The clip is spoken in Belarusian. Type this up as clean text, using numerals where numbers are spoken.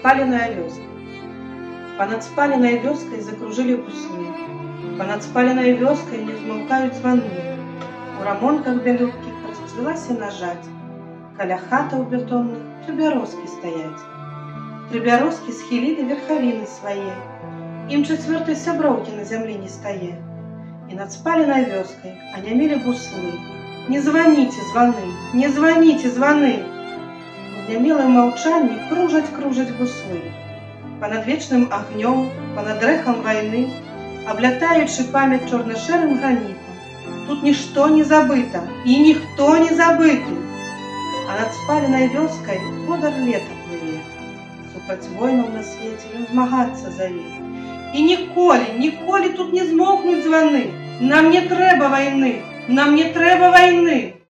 спаленая вёска. Понад спаленай вёскай закружили буслы. Понад спаленай вёскай не змаўкаюць званы. У рамонках бялюткіх расцвілася нажаць. Каля хатаў бетонных тры бярозкі стаяць. Тры бярозкі схілілі верхавіны свае. Ім чацвёртай сяброўкі на зямлі не стае. І над спаленай вёскай анямелі буслы. Не званіце званы, не званіце званы. У знямелым маўчанні кружаць буслы. Понад вечным агнём, понад рэхам вайны, аблятаючы памяць чорна-шэрым гранітам. Тут нішто не забыта, і ніхто не забыты. А над спаленай вёскай водар лета плыве. Супраць войнаў на свеце ён змагацца заве. І ніколі тут не змоўкнуць званы. Нам не трэба вайны, нам не трэба вайны.